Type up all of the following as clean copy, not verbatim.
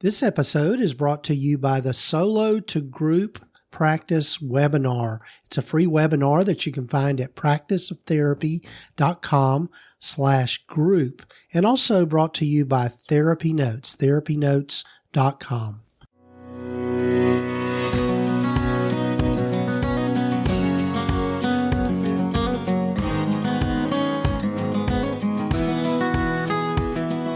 This episode is brought to you by the Solo to Group Practice webinar. It's a free webinar that you can find at practiceoftherapy.com/group, and also brought to you by TherapyNotes, therapynotes.com.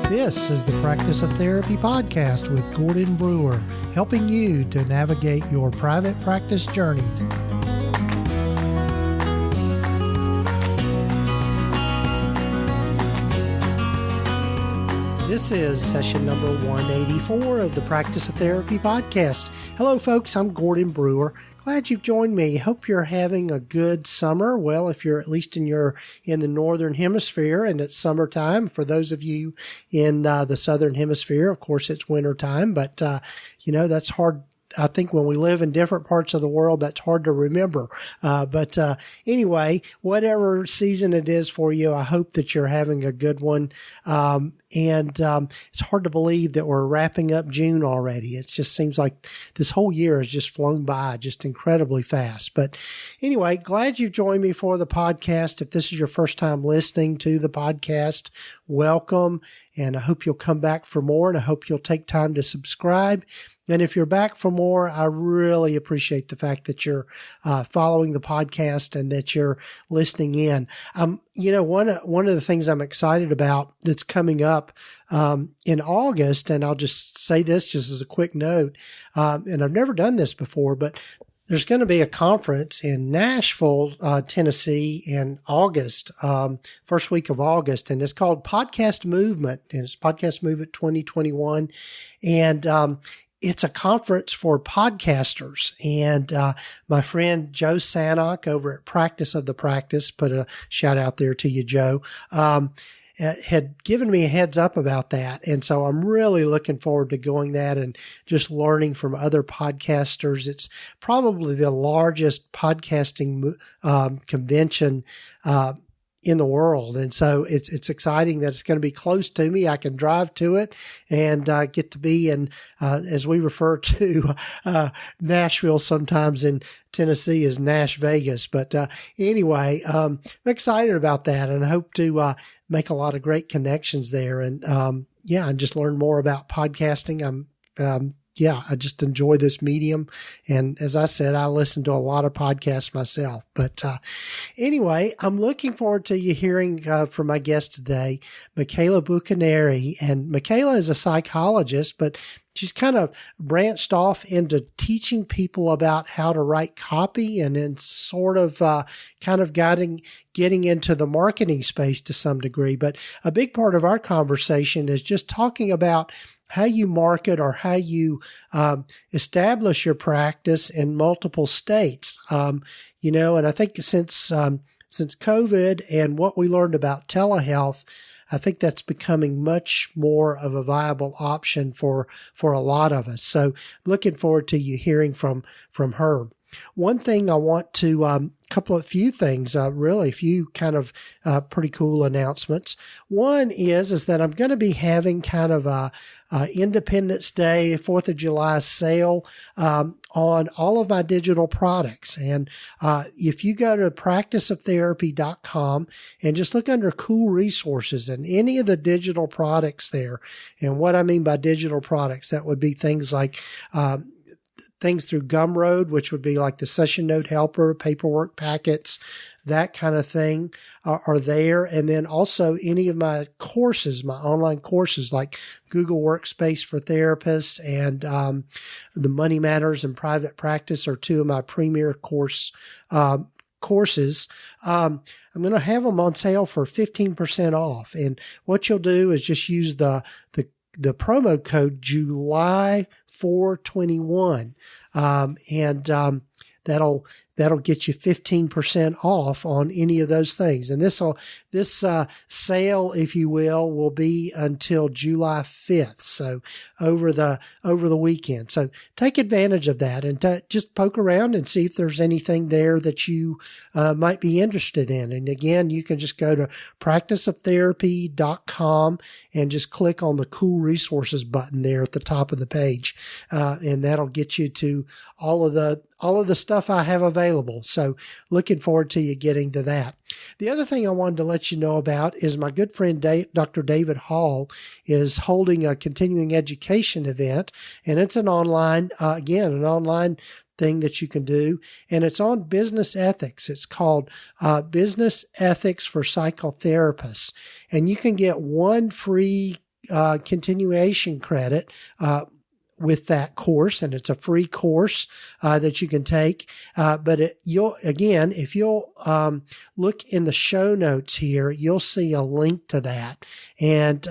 This is the Practice of Therapy podcast with Gordon Brewer, helping you to navigate your private practice journey. This is session number 184 of the Practice of Therapy podcast. Hello, folks. I'm Gordon Brewer. Glad you've joined me. Hope you're having a good summer. Well, if you're at least in the northern hemisphere and it's summertime. For those of you in the southern hemisphere, of course, it's wintertime. But that's hard. I think when we live in different parts of the world, that's hard to remember. But anyway, whatever season it is for you, I hope that you're having a good one. And it's hard to believe that we're wrapping up June already. It just seems like this whole year has just flown by just incredibly fast. But anyway, glad you've joined me for the podcast. If this is your first time listening to the podcast, welcome. And I hope you'll come back for more, and I hope you'll take time to subscribe. And if you're back for more, I really appreciate the fact that you're following the podcast and that you're listening in. One of the things I'm excited about that's coming up in August, and I'll just say this just as a quick note, and I've never done this before, but there's going to be a conference in Nashville, Tennessee in August, first week of August, and it's called Podcast Movement, and it's Podcast Movement 2021. And it's a conference for podcasters. And my friend Joe Sanok over at Practice of the Practice, put a shout out there to you, Joe, had given me a heads up about that. And so I'm really looking forward to going that and just learning from other podcasters. It's probably the largest podcasting convention in the world. And so it's exciting that it's going to be close to me. I can drive to it and get to be in, as we refer to Nashville sometimes in Tennessee as Nash Vegas. But anyway, I'm excited about that, and I hope to make a lot of great connections there. And and just learn more about podcasting. I just enjoy this medium. And as I said, I listen to a lot of podcasts myself. But anyway, I'm looking forward to you hearing from my guest today, Michaela Buccaneri. And Michaela is a psychologist, but she's kind of branched off into teaching people about how to write copy, and then sort of getting into the marketing space to some degree. But a big part of our conversation is just talking about how you market or how you establish your practice in multiple states. And I think since COVID and what we learned about telehealth, I think that's becoming much more of a viable option for a lot of us. So looking forward to you hearing from her. One thing I want to, a few things, really a few kind of pretty cool announcements. One is that I'm going to be having kind of a Independence Day, 4th of July sale on all of my digital products. And if you go to practiceoftherapy.com and just look under cool resources and any of the digital products there, and what I mean by digital products, that would be things like things through Gumroad, which would be like the session note helper, paperwork packets, that kind of thing are there. And then also any of my courses, my online courses like Google Workspace for Therapists and the Money Matters and Private Practice are two of my premier courses. I'm going to have them on sale for 15% off. And what you'll do is just use the promo code July 421. That'll that'll get you 15% off on any of those things. And this sale, if you will be until July 5th. So over the weekend. So take advantage of that and just poke around and see if there's anything there that you might be interested in. And again, you can just go to practiceoftherapy.com and just click on the cool resources button there at the top of the page. And that'll get you to all of the stuff I have available. So looking forward to you getting to that. The other thing I wanted to let you know about is my good friend Dr. David Hall is holding a continuing education event, and it's an online thing that you can do, and it's on business ethics. It's called Business Ethics for Psychotherapists, and you can get one free continuation credit with that course, and it's a free course that you can take. But if you'll look in the show notes here, you'll see a link to that, and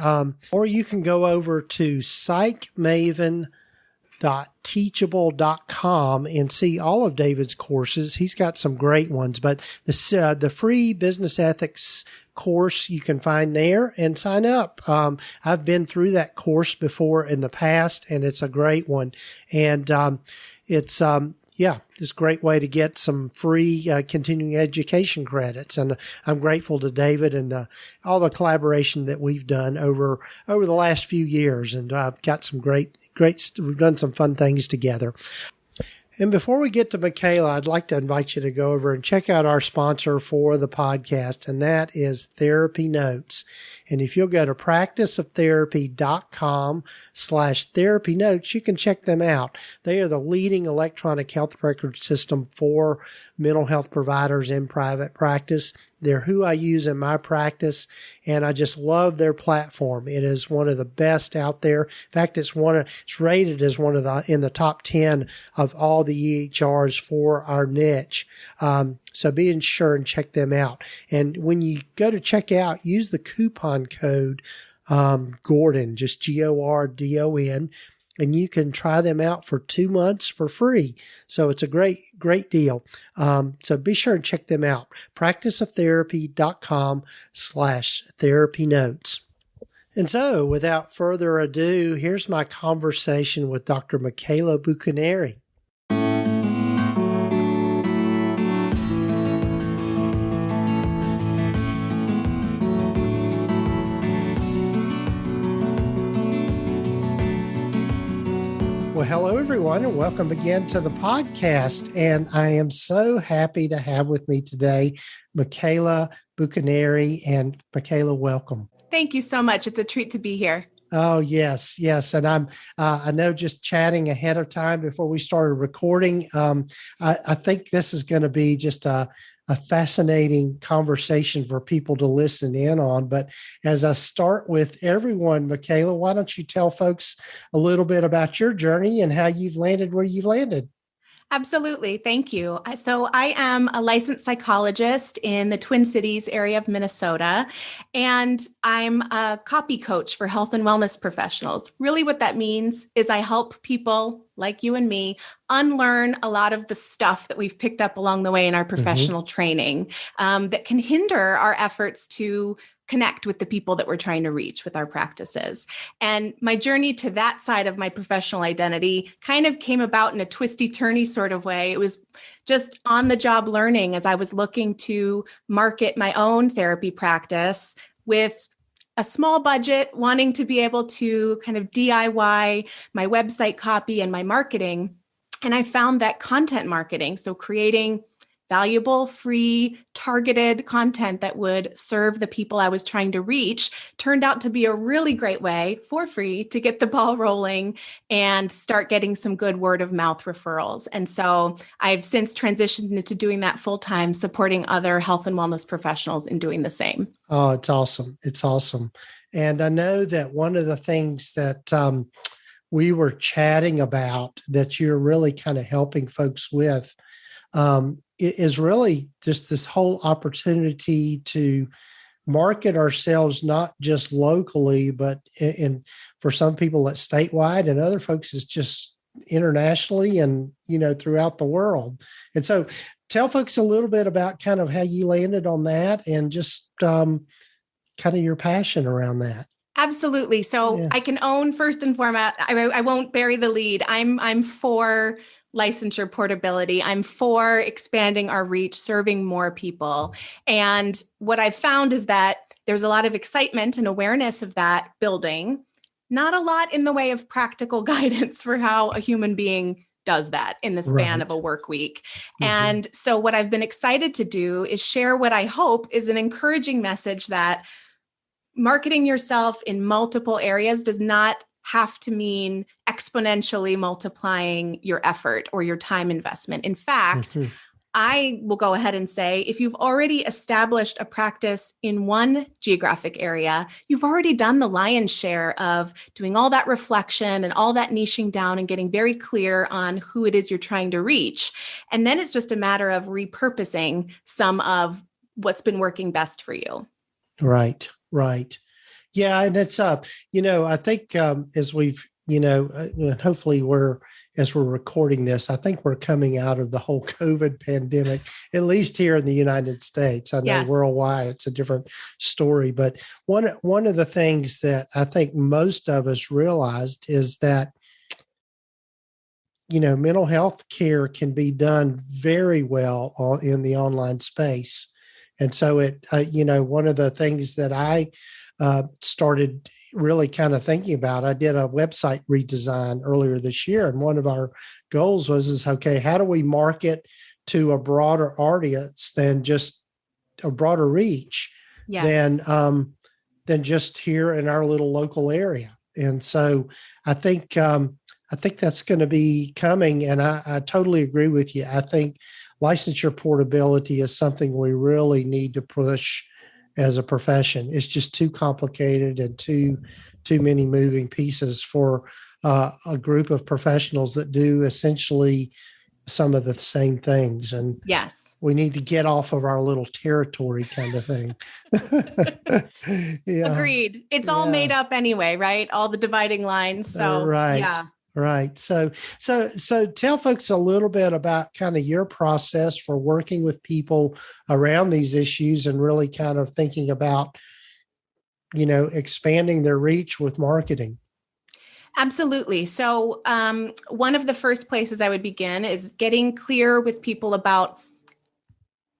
or you can go over to psychmaven.teachable.com and see all of David's courses. He's got some great ones, but the free business ethics course you can find there and sign up. I've been through that course before in the past, and it's a great one. And it's a great way to get some free continuing education credits. And I'm grateful to David and all the collaboration that we've done over the last few years. And I've got some we've done some fun things together. And before we get to Michaela, I'd like to invite you to go over and check out our sponsor for the podcast, and that is TherapyNotes. And if you'll go to practiceoftherapy.com/TherapyNotes, you can check them out. They are the leading electronic health record system for mental health providers in private practice. They're who I use in my practice, and I just love their platform. It is one of the best out there. In fact, it's rated as one of in the top 10 of all the EHRs for our niche. So be sure and check them out. And when you go to check out, use the coupon code Gordon, just GORDON, and you can try them out for 2 months for free. So it's a great deal. So be sure and check them out. practiceoftherapy.com/TherapyNotes. And so without further ado, here's my conversation with Dr. Michaela Buccaneri. Well, hello, everyone, and welcome again to the podcast. And I am so happy to have with me today Michaela Buccaneri. And Michaela, welcome. Thank you so much. It's a treat to be here. Oh, yes. And I know just chatting ahead of time before we started recording, I think this is going to be just a fascinating conversation for people to listen in on. But as I start with everyone, Michaela, why don't you tell folks a little bit about your journey and how you've landed where you've landed? Absolutely. Thank you. So I am a licensed psychologist in the Twin Cities area of Minnesota, and I'm a copy coach for health and wellness professionals. Really what that means is I help people like you and me unlearn a lot of the stuff that we've picked up along the way in our professional training that can hinder our efforts to connect with the people that we're trying to reach with our practices. And my journey to that side of my professional identity kind of came about in a twisty-turny sort of way. It was just on the job learning as I was looking to market my own therapy practice with a small budget, wanting to be able to kind of DIY my website copy and my marketing. And I found that content marketing, so creating valuable, free, targeted content that would serve the people I was trying to reach, turned out to be a really great way for free to get the ball rolling and start getting some good word of mouth referrals. And so I've since transitioned into doing that full time, supporting other health and wellness professionals in doing the same. Oh, it's awesome. It's awesome. And I know that one of the things that we were chatting about that you're really kind of helping folks with is really just this whole opportunity to market ourselves, not just locally, but for some people it's statewide, and other folks it's just internationally and, throughout the world. And so tell folks a little bit about kind of how you landed on that and just kind of your passion around that. Absolutely. So I can own first and foremost, I won't bury the lead. I'm for licensure portability. I'm for expanding our reach, serving more people. And what I've found is that there's a lot of excitement and awareness of that building, not a lot in the way of practical guidance for how a human being does that in the span of a work week. And so what I've been excited to do is share what I hope is an encouraging message that marketing yourself in multiple areas does not have to mean exponentially multiplying your effort or your time investment. In fact, I will go ahead and say, if you've already established a practice in one geographic area, you've already done the lion's share of doing all that reflection and all that niching down and getting very clear on who it is you're trying to reach. And then it's just a matter of repurposing some of what's been working best for you. Right. Yeah. And it's, I think as we've, hopefully as we're recording this, I think we're coming out of the whole COVID pandemic, at least here in the United States. I know worldwide it's a different story, but one of the things that I think most of us realized is that, mental health care can be done very well in the online space. And so one of the things that I started really kind of thinking about, I did a website redesign earlier this year. And one of our goals was, okay, how do we market to a broader audience than just a broader reach than just here in our little local area? And so I think that's going to be coming. And I totally agree with you. I think licensure portability is something we really need to push as a profession. It's just too complicated and too many moving pieces for a group of professionals that do essentially some of the same things. And we need to get off of our little territory kind of thing. Agreed. It's all made up anyway, right? All the dividing lines. So Right. So tell folks a little bit about kind of your process for working with people around these issues and really kind of thinking about, expanding their reach with marketing. Absolutely. So one of the first places I would begin is getting clear with people about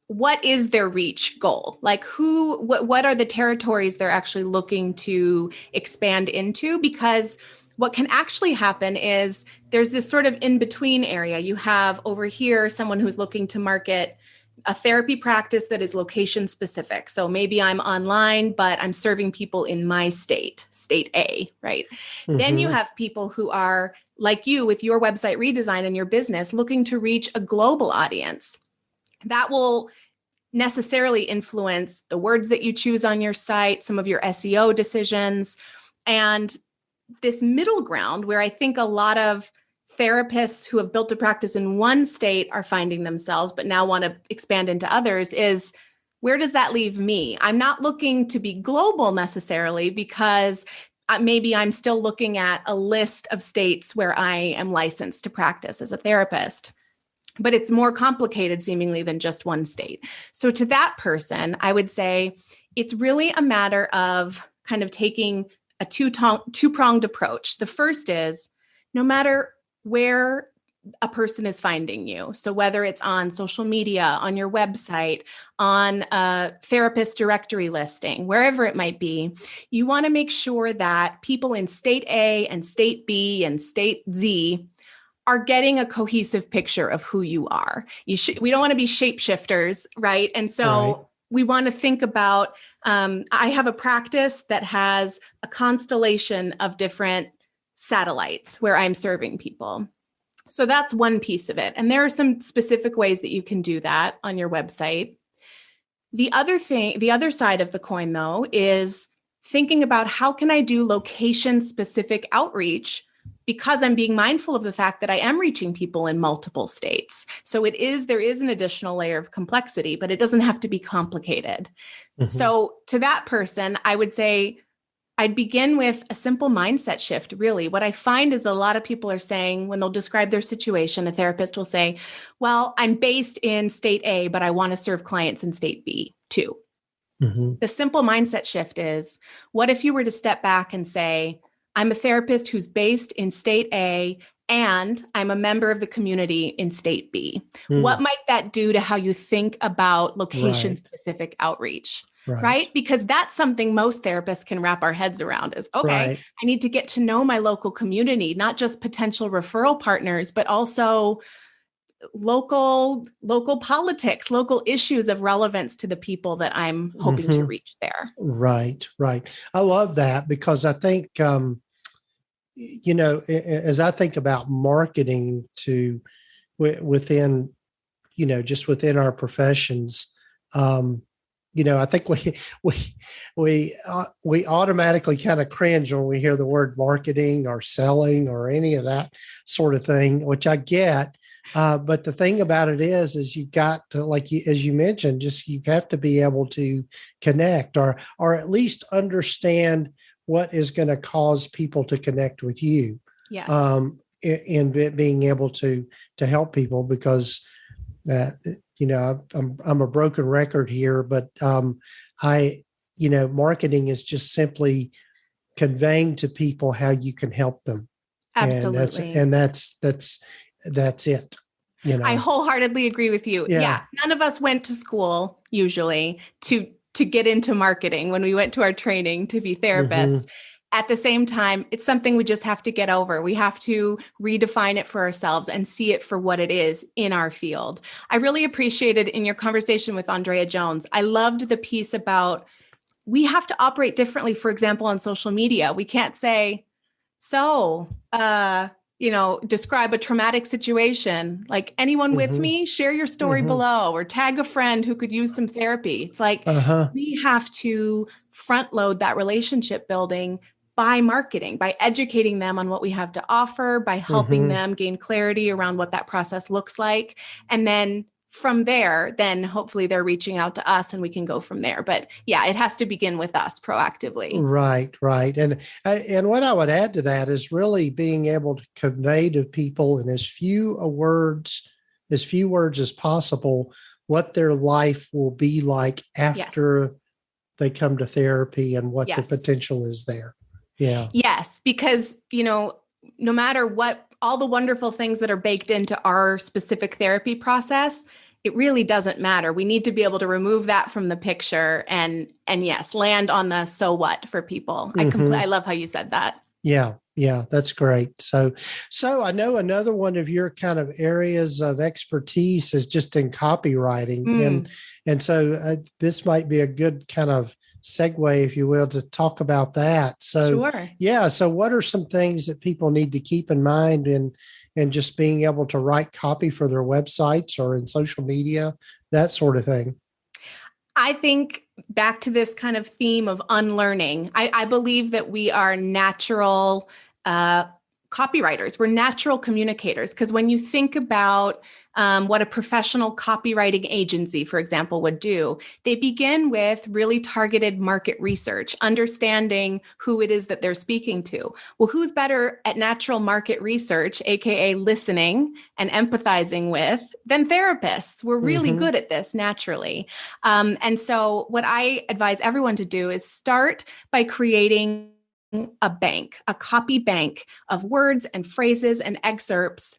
what is their reach goal? Like what are the territories they're actually looking to expand into? Because what can actually happen is there's this sort of in-between area. You have over here someone who's looking to market a therapy practice that is location specific. So maybe I'm online, but I'm serving people in my state A, right? Then you have people who are like you with your website redesign and your business looking to reach a global audience. That will necessarily influence the words that you choose on your site, some of your SEO decisions, and this middle ground where I think a lot of therapists who have built a practice in one state are finding themselves, but now want to expand into others is, where does that leave me? I'm not looking to be global necessarily because maybe I'm still looking at a list of states where I am licensed to practice as a therapist. But it's more complicated seemingly than just one state. So to that person, I would say it's really a matter of kind of taking a two-pronged approach. The first is, no matter where a person is finding you, so whether it's on social media, on your website, on a therapist directory listing, wherever it might be, you want to make sure that people in state A and state B and state Z are getting a cohesive picture of who you are. We don't want to be shapeshifters, right? And so we want to think about, I have a practice that has a constellation of different satellites where I'm serving people. So that's one piece of it. And there are some specific ways that you can do that on your website. The other side of the coin, though, is thinking about how can I do location-specific outreach, because I'm being mindful of the fact that I am reaching people in multiple states. So there is an additional layer of complexity, but it doesn't have to be complicated. So to that person, I would say, I'd begin with a simple mindset shift, really. What I find is that a lot of people are saying when they'll describe their situation, a therapist will say, well, I'm based in state A, but I want to serve clients in state B too. Mm-hmm. The simple mindset shift is, what if you were to step back and say, I'm a therapist who's based in state A and I'm a member of the community in state B. What might that do to how you think about location-specific outreach? Right? Because that's something most therapists can wrap our heads around is, okay, I need to get to know my local community, not just potential referral partners, but also local politics, local issues of relevance to the people that I'm hoping to reach there. Right. I love that because I think, as I think about marketing within, just within our professions, I think we automatically kind of cringe when we hear the word marketing or selling or any of that sort of thing, which I get. But the thing about it is you got to, as you mentioned, just you have to be able to connect or at least understand what is going to cause people to connect with you. Yes. And being able to help people because, I'm a broken record here, but marketing is just simply conveying to people how you can help them. Absolutely. And that's it. I wholeheartedly agree with you. Yeah. None of us went to school usually to get into marketing when we went to our training to be therapists. At the same time, it's something we just have to get over. We have to redefine it for ourselves and see it for what it is in our field. I really appreciated in your conversation with Andrea Jones, I loved the piece about we have to operate differently, for example, on social media. We can't say, describe a traumatic situation. Like, anyone with me, share your story below or tag a friend who could use some therapy. It's like we have to front load that relationship building by marketing, by educating them on what we have to offer, by helping them gain clarity around what that process looks like. And then from there, then hopefully they're reaching out to us and we can go from there. But yeah, it has to begin with us proactively. Right. And what I would add to that is really being able to convey to people in as few words as possible what their life will be like after they come to therapy and what the potential is there. Yeah. Yes, because, no matter what, all the wonderful things that are baked into our specific therapy process, it really doesn't matter. We need to be able to remove that from the picture and yes, land on the so what for people. I love how you said that. Yeah, that's great. So I know another one of your kind of areas of expertise is just in copywriting. And so this might be a good kind of segue, if you will, to talk about that. So, sure. So what are some things that people need to keep in mind in just being able to write copy for their websites or in social media, that sort of thing? I think back to this kind of theme of unlearning. I believe that we are natural copywriters. We're natural communicators because when you think about what a professional copywriting agency, for example, would do, they begin with really targeted market research, understanding who it is that they're speaking to. Well, who's better at natural market research, aka listening and empathizing with, than therapists? We're really good at this naturally. And so what I advise everyone to do is start by creating a copy bank of words and phrases and excerpts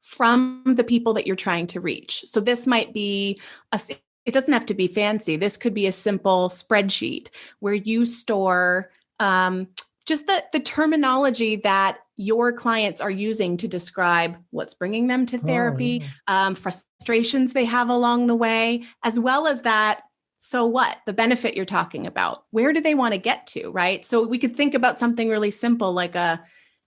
from the people that you're trying to reach. So this might be it doesn't have to be fancy. This could be a simple spreadsheet where you store just the terminology that your clients are using to describe what's bringing them to therapy, frustrations they have along the way, as well as that. So what? The benefit you're talking about. Where do they want to get to, right? So we could think about something really simple like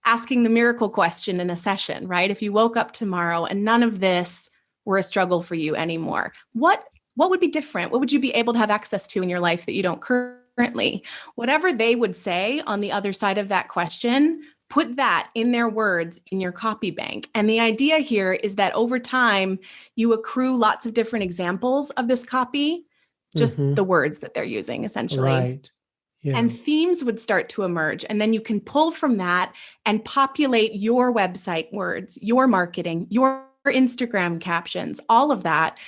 asking the miracle question in a session, right? If you woke up tomorrow and none of this were a struggle for you anymore, what would be different? What would you be able to have access to in your life that you don't currently? Whatever they would say on the other side of that question, put that in their words in your copy bank. And the idea here is that over time, you accrue lots of different examples of this copy, just the words that they're using, essentially. Right. and themes would start to emerge. And then you can pull from that and populate your website words, your marketing, your Instagram captions, all of that,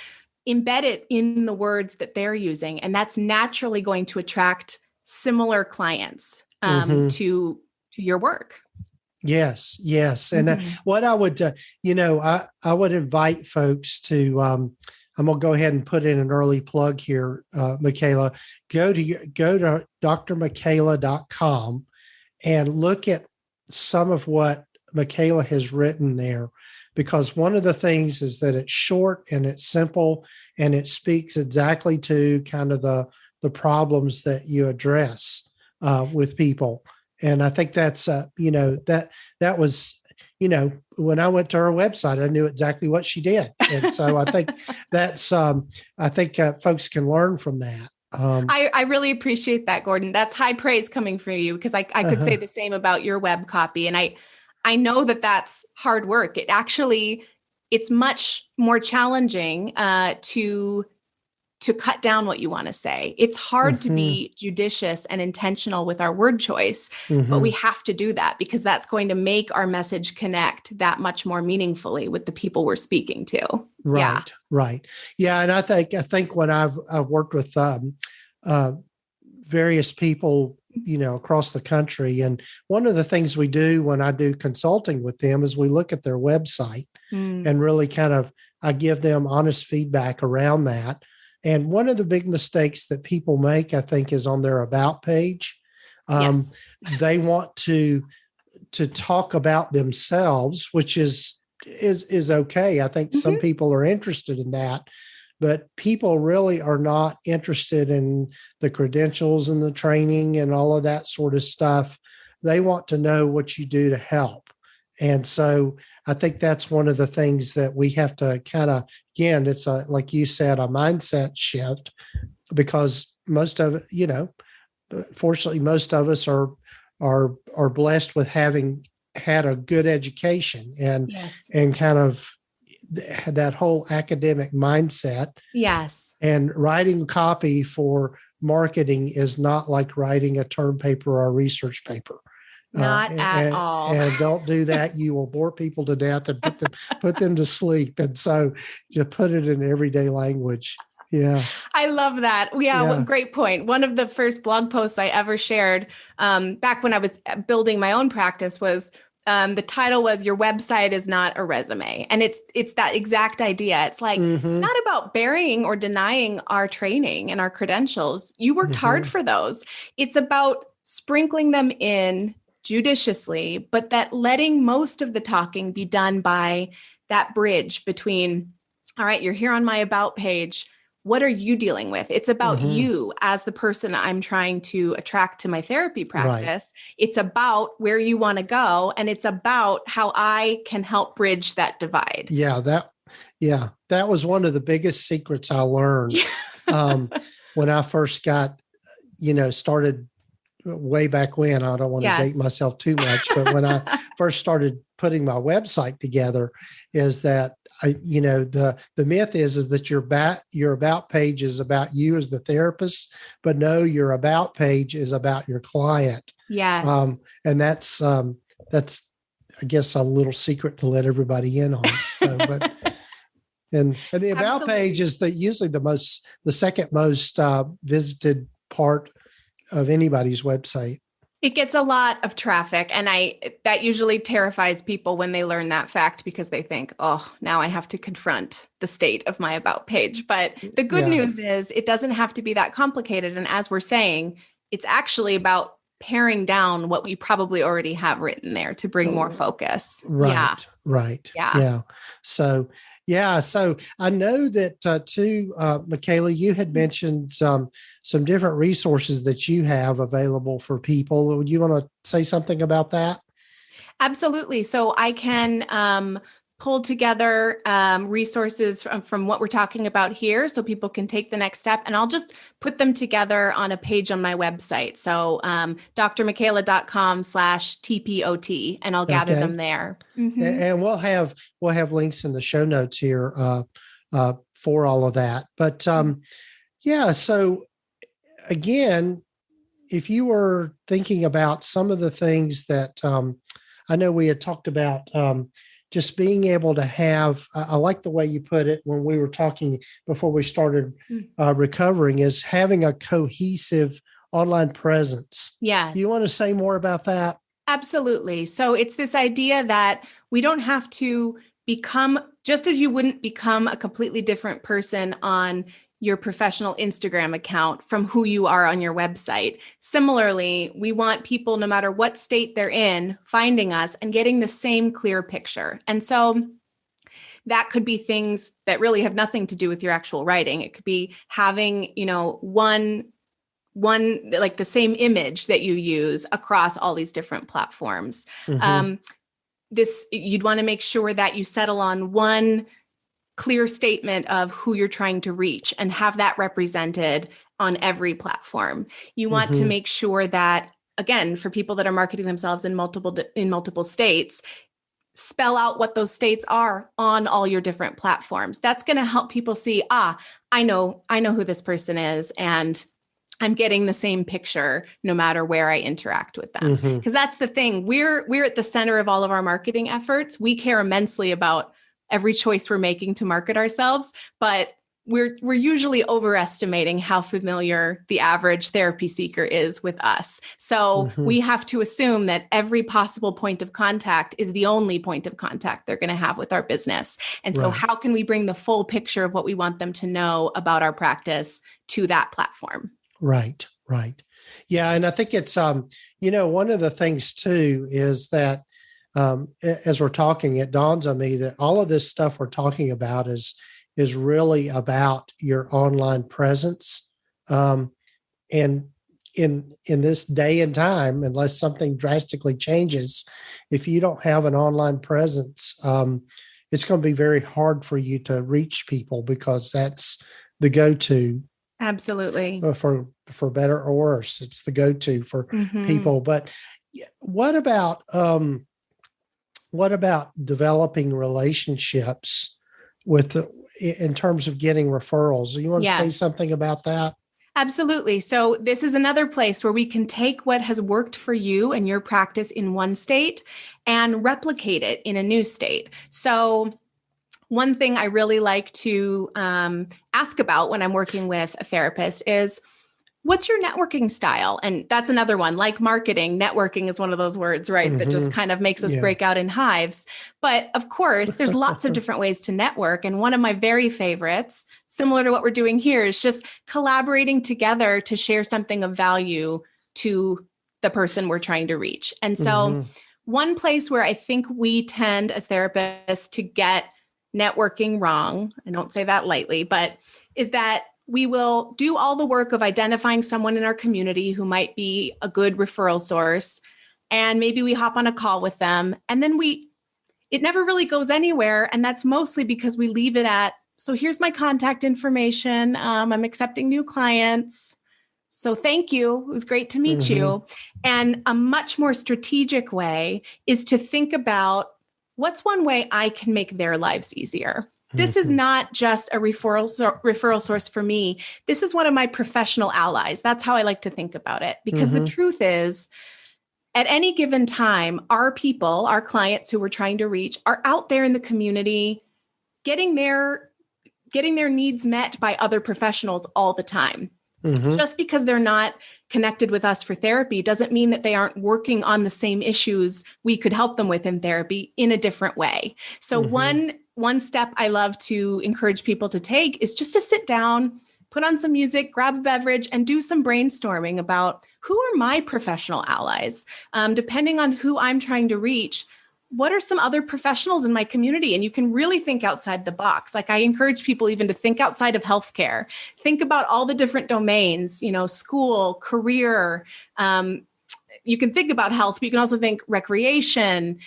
embed it in the words that they're using. And that's naturally going to attract similar clients to your work. Yes. And what I would, I would invite folks to, I'm going to go ahead and put in an early plug here, Michaela. Go to drmichaela.com and look at some of what Michaela has written there, because one of the things is that it's short and it's simple and it speaks exactly to kind of the problems that you address with people. And I think that's, that was, when I went to her website, I knew exactly what she did. And so I think that's, folks can learn from that. I really appreciate that, Gordon. That's high praise coming from you, because I could say the same about your web copy. And I know that that's hard work. It's much more challenging to cut down what you want to say. It's hard to be judicious and intentional with our word choice, but we have to do that because that's going to make our message connect that much more meaningfully with the people we're speaking to. Right. Yeah. And I think when I've worked with various people, across the country, and one of the things we do when I do consulting with them is we look at their website and really I give them honest feedback around that. And one of the big mistakes that people make, I think, is on their about page. They want to talk about themselves, which is okay. I think some people are interested in that, but people really are not interested in the credentials and the training and all of that sort of stuff. They want to know what you do to help. And so I think that's one of the things that we have to again, it's like you said, a mindset shift, because most of it, fortunately, most of us are blessed with having had a good education and kind of that whole academic mindset. Yes. And writing copy for marketing is not like writing a term paper or a research paper. Not at all. And don't do that. You will bore people to death and put them to sleep. And so you put it in everyday language. Yeah. I love that. Yeah. Great point. One of the first blog posts I ever shared back when I was building my own practice was the title was "Your Website is Not a Resume." And it's that exact idea. It's like, it's not about burying or denying our training and our credentials. You worked hard for those. It's about sprinkling them in judiciously, but that letting most of the talking be done by that bridge between, all right, you're here on my about page. What are you dealing with? It's about you as the person I'm trying to attract to my therapy practice. Right. It's about where you want to go. And it's about how I can help bridge that divide. That was one of the biggest secrets I learned when I first got, started way back when. I don't want to date myself too much, but when I first started putting my website together, is that the myth is that your about page is about you as the therapist, but no, your about page is about your client. Yes. And that's I guess a little secret to let everybody in on. So, but and the about page is usually the second most visited part of anybody's website. It gets a lot of traffic, and that usually terrifies people when they learn that fact, because they think, oh, now I have to confront the state of my about page. But the good news is it doesn't have to be that complicated. And as we're saying, it's actually about paring down what we probably already have written there to bring more focus. Right. Yeah. So I know that too, Michaela, you had mentioned some different resources that you have available for people. Would you want to say something about that? Absolutely. So I can pull together resources from what we're talking about here so people can take the next step. And I'll just put them together on a page on my website. So drmichaela.com/TPOT, and I'll gather them there. And we'll have links in the show notes here for all of that. But so again, if you were thinking about some of the things that I know we had talked about, just being able to have, I like the way you put it when we were talking before we started recovering, is having a cohesive online presence. Yes. Do you want to say more about that? Absolutely. So it's this idea that we don't have to become, just as you wouldn't become a completely different person on your professional Instagram account from who you are on your website. Similarly, we want people, no matter what state they're in, finding us and getting the same clear picture. And so that could be things that really have nothing to do with your actual writing. It could be having, one like the same image that you use across all these different platforms. Mm-hmm. You'd want to make sure that you settle on one clear statement of who you're trying to reach and have that represented on every platform. You want to make sure that, again, for people that are marketing themselves in multiple states, spell out what those states are on all your different platforms. That's going to help people see, I know who this person is, and I'm getting the same picture no matter where I interact with them. Because that's the thing. We're at the center of all of our marketing efforts. We care immensely about every choice we're making to market ourselves, but we're usually overestimating how familiar the average therapy seeker is with us. So we have to assume that every possible point of contact is the only point of contact they're going to have with our business. And so how can we bring the full picture of what we want them to know about our practice to that platform? Right. Yeah. And I think it's, one of the things too is that as we're talking, it dawns on me that all of this stuff we're talking about is really about your online presence. And in this day and time, unless something drastically changes, if you don't have an online presence, it's going to be very hard for you to reach people, because that's the go-to. Absolutely. For better or worse, it's the go-to for people. But what about developing relationships in terms of getting referrals? Do you want to say something about that? Absolutely. So this is another place where we can take what has worked for you and your practice in one state and replicate it in a new state. So one thing I really like to ask about when I'm working with a therapist is, what's your networking style? And that's another one. Like marketing, networking is one of those words, right? That just kind of makes us break out in hives. But of course, there's lots of different ways to network. And one of my very favorites, similar to what we're doing here, is just collaborating together to share something of value to the person we're trying to reach. And so one place where I think we tend as therapists to get networking wrong, I don't say that lightly, but is that we will do all the work of identifying someone in our community who might be a good referral source. And maybe we hop on a call with them, and then it never really goes anywhere. And that's mostly because we leave it at, so here's my contact information. I'm accepting new clients. So thank you. It was great to meet you. And a much more strategic way is to think about, what's one way I can make their lives easier? This is not just a referral source for me. This is one of my professional allies. That's how I like to think about it. Because the truth is, at any given time, our people, our clients who we're trying to reach, are out there in the community getting their needs met by other professionals all the time. Just because they're not connected with us for therapy doesn't mean that they aren't working on the same issues we could help them with in therapy in a different way. So one step I love to encourage people to take is just to sit down, put on some music, grab a beverage, and do some brainstorming about, who are my professional allies? Depending on who I'm trying to reach, what are some other professionals in my community? And you can really think outside the box. Like, I encourage people even to think outside of healthcare. Think about all the different domains, school, career. You can think about health, but you can also think recreation,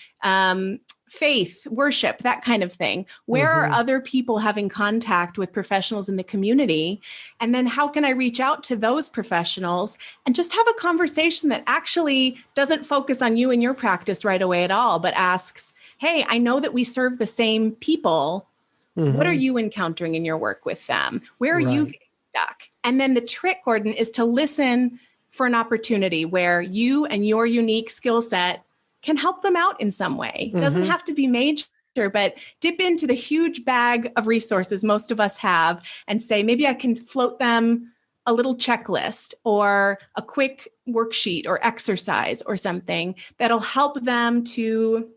faith, worship, that kind of thing. Where are other people having contact with professionals in the community? And then how can I reach out to those professionals and just have a conversation that actually doesn't focus on you and your practice right away at all, but asks, hey, I know that we serve the same people. What are you encountering in your work with them? Where are you getting stuck? And then the trick, Gordon, is to listen for an opportunity where you and your unique skill set can help them out in some way. It doesn't have to be major, but dip into the huge bag of resources most of us have and say, maybe I can float them a little checklist or a quick worksheet or exercise or something that'll help them to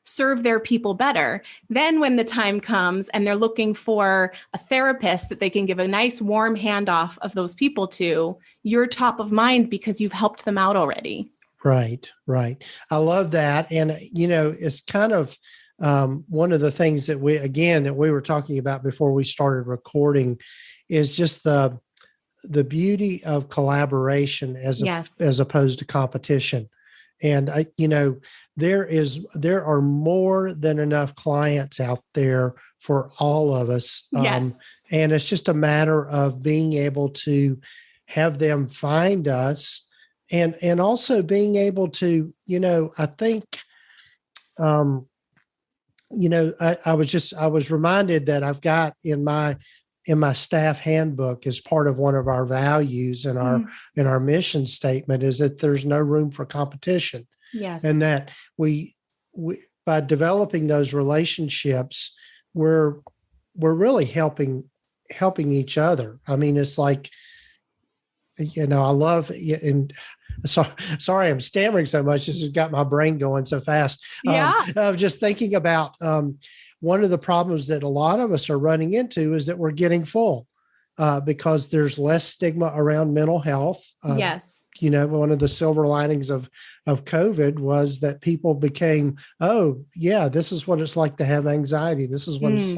serve their people better. Then when the time comes and they're looking for a therapist that they can give a nice warm handoff of those people to, you're top of mind because you've helped them out already. Right, right. I love that. And, it's kind of one of the things that we were talking about before we started recording is just the beauty of collaboration as opposed to competition. And there are more than enough clients out there for all of us. Yes. And it's just a matter of being able to have them find us and also being able to, I think, I was reminded that I've got in my staff handbook as part of one of our values and our mission statement is that there's no room for competition. Yes. And that we by developing those relationships, we're really helping each other. I mean, it's like, I love, and sorry, I'm stammering so much. This has got my brain going so fast. Yeah. I'm just thinking about one of the problems that a lot of us are running into is that we're getting full because there's less stigma around mental health. Yes. One of the silver linings of COVID was that people became, oh yeah, this is what it's like to have anxiety. This is what it's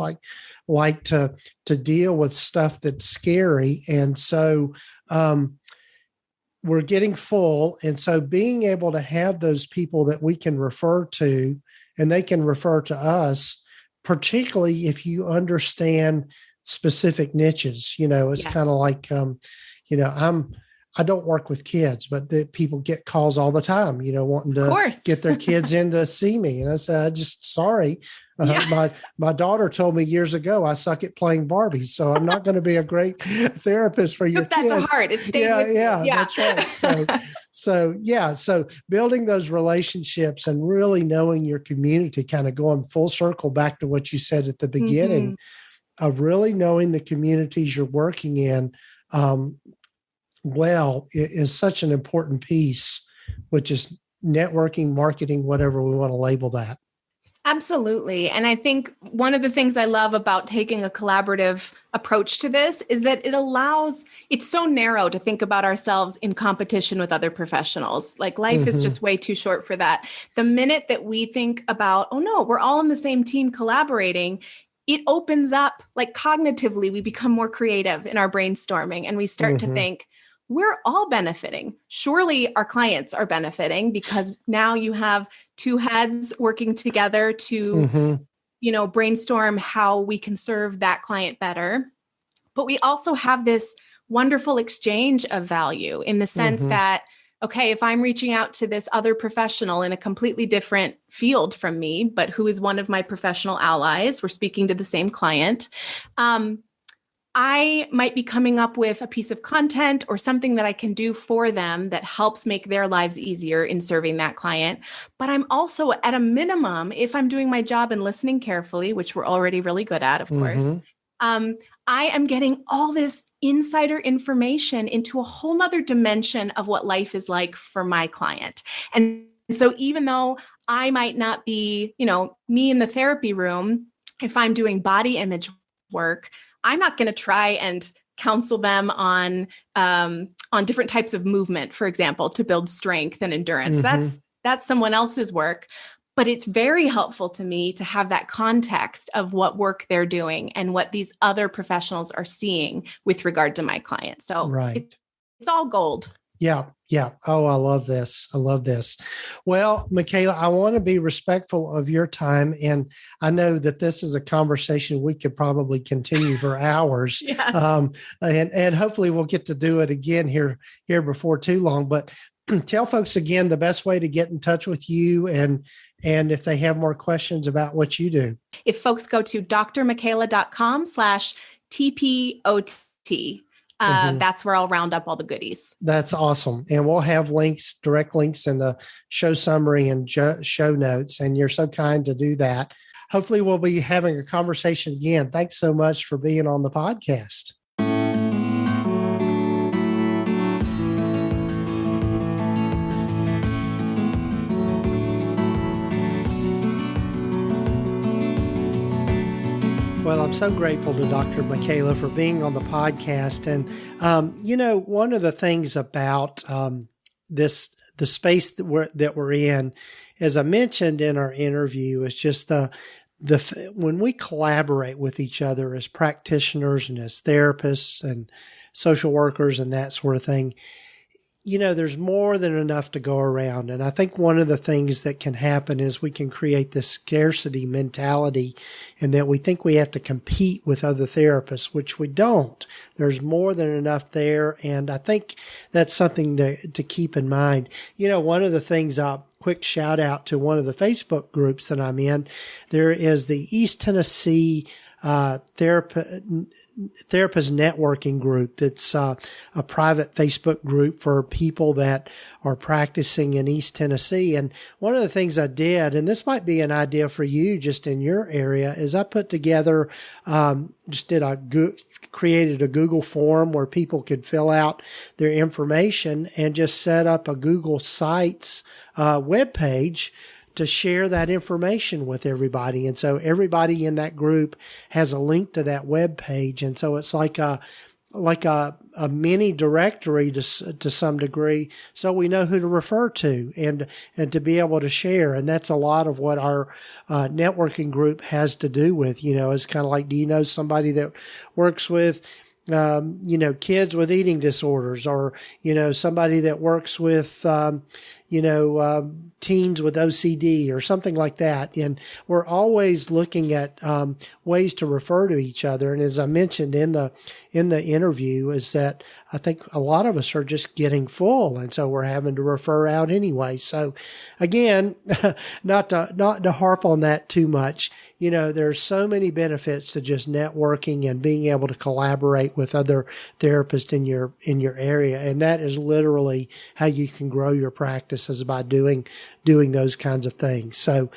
like to deal with stuff that's scary. And so we're getting full. And so being able to have those people that we can refer to and they can refer to us, particularly if you understand specific niches, it's kind of like, I don't work with kids, but the people get calls all the time, wanting to get their kids in to see me. And I said, sorry. My daughter told me years ago, I suck at playing Barbies. So I'm not going to be a great therapist for your kids. That's to heart. It stayed with you. Yeah, that's right. So building those relationships and really knowing your community, kind of going full circle back to what you said at the beginning of really knowing the communities you're working in, is such an important piece, which is networking, marketing, whatever we want to label that. Absolutely. And I think one of the things I love about taking a collaborative approach to this is that it's so narrow to think about ourselves in competition with other professionals. Like life is just way too short for that. The minute that we think about, oh no, we're all on the same team collaborating, it opens up, like cognitively, we become more creative in our brainstorming and we start to think, we're all benefiting. Surely our clients are benefiting because now you have two heads working together to, brainstorm how we can serve that client better. But we also have this wonderful exchange of value in the sense that, okay, if I'm reaching out to this other professional in a completely different field from me, but who is one of my professional allies, we're speaking to the same client, I might be coming up with a piece of content or something that I can do for them that helps make their lives easier in serving that client. But I'm also, at a minimum, if I'm doing my job and listening carefully, which we're already really good at, of course, I am getting all this insider information into a whole nother dimension of what life is like for my client. And so even though I might not be, me in the therapy room, if I'm doing body image work, I'm not going to try and counsel them on different types of movement, for example, to build strength and endurance. That's someone else's work. But it's very helpful to me to have that context of what work they're doing and what these other professionals are seeing with regard to my client. So it's all gold. Yeah. Oh, I love this. Well, Michaela, I want to be respectful of your time. And I know that this is a conversation we could probably continue for hours. Yes. And hopefully we'll get to do it again here before too long. But tell folks again the best way to get in touch with you and if they have more questions about what you do. If folks go to drmichaela.com/TPOT, that's where I'll round up all the goodies. That's awesome. And we'll have links, direct links in the show summary and show notes. And you're so kind to do that. Hopefully we'll be having a conversation again. Thanks so much for being on the podcast. Well, I'm so grateful to Dr. Michaela for being on the podcast. And, one of the things about the space that we're in, as I mentioned in our interview, is just when we collaborate with each other as practitioners and as therapists and social workers and that sort of thing, there's more than enough to go around. And I think one of the things that can happen is we can create this scarcity mentality, and that we think we have to compete with other therapists, which we don't. There's more than enough there. And I think that's something to keep in mind. One of the things quick shout out to one of the Facebook groups that I'm in. There is the East Tennessee therapist networking group. That's a private Facebook group for people that are practicing in East Tennessee. And one of the things I did, and this might be an idea for you just in your area, is I put together, created a Google form where people could fill out their information and just set up a Google Sites webpage to share that information with everybody. And so everybody in that group has a link to that web page. And so it's like a mini directory to some degree, so we know who to refer to and to be able to share. And that's a lot of what our networking group has to do with. It's kind of like, do you know somebody that works with kids with eating disorders, or somebody that works with teens with OCD or something like that. And we're always looking at ways to refer to each other. And as I mentioned in the interview, is that I think a lot of us are just getting full, and so we're having to refer out anyway. So again, not to harp on that too much. There's so many benefits to just networking and being able to collaborate with other therapists in your area, and that is literally how you can grow your practice, is by doing those kinds of things. So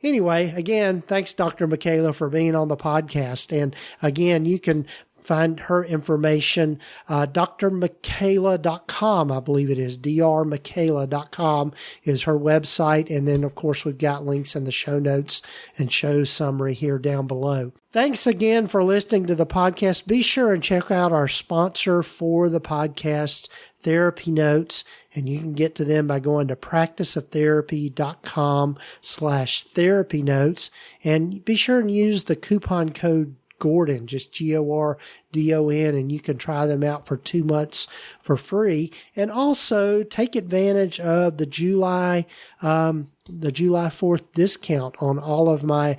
anyway, again, thanks, Dr. Michaela, for being on the podcast. And again, you can find her information, drmichaela.com, I believe it is. drmichaela.com is her website. And then, of course, we've got links in the show notes and show summary here down below. Thanks again for listening to the podcast. Be sure and check out our sponsor for the podcast, TherapyNotes, and you can get to them by going to practiceoftherapy.com/therapynotes. And be sure and use the coupon code Gordon, just GORDON, and you can try them out for 2 months for free. And also take advantage of the July 4th discount on all of my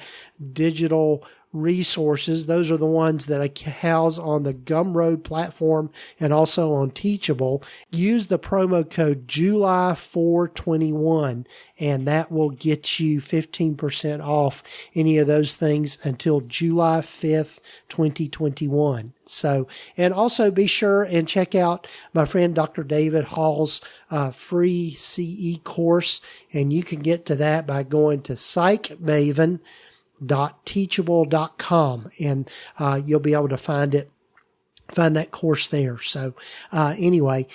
digital resources. Those are the ones that I house on the Gumroad platform and also on Teachable. Use the promo code July421, and that will get you 15% off any of those things until July 5th, 2021. So, and also be sure and check out my friend Dr. David Hall's free CE course, and you can get to that by going to psychmaven.teachable.com, and you'll be able to find that course there. So anyway,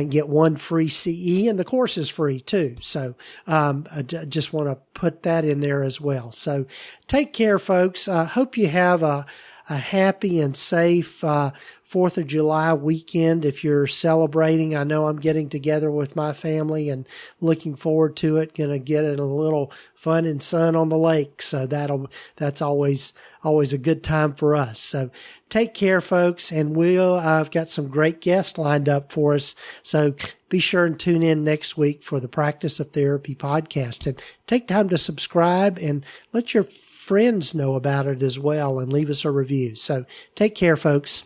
get one free CE, and the course is free too. So I just want to put that in there as well. So take care, folks. Hope you have a happy and safe 4th of July weekend if you're celebrating. I know I'm getting together with my family and looking forward to it. Going to get it a little fun and sun on the lake. So that's always a good time for us. So take care, folks. And I've got some great guests lined up for us. So be sure and tune in next week for the Practice of Therapy podcast, and take time to subscribe and let your friends know about it as well, and leave us a review. So take care, folks.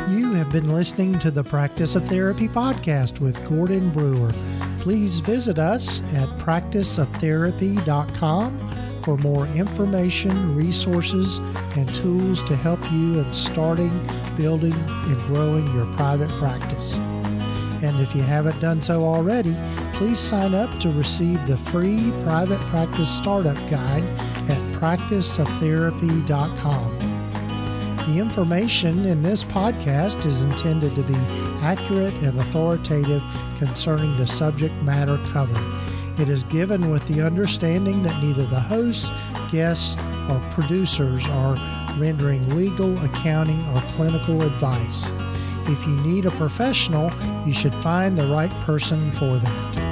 You have been listening to the Practice of Therapy podcast with Gordon Brewer. Please visit us at practiceoftherapy.com for more information, resources, and tools to help you in starting, building, and growing your private practice. And if you haven't done so already, please sign up to receive the free private practice startup guide at practiceoftherapy.com. The information in this podcast is intended to be accurate and authoritative concerning the subject matter covered. It is given with the understanding that neither the hosts, guests, or producers are rendering legal, accounting, or clinical advice. If you need a professional, you should find the right person for that.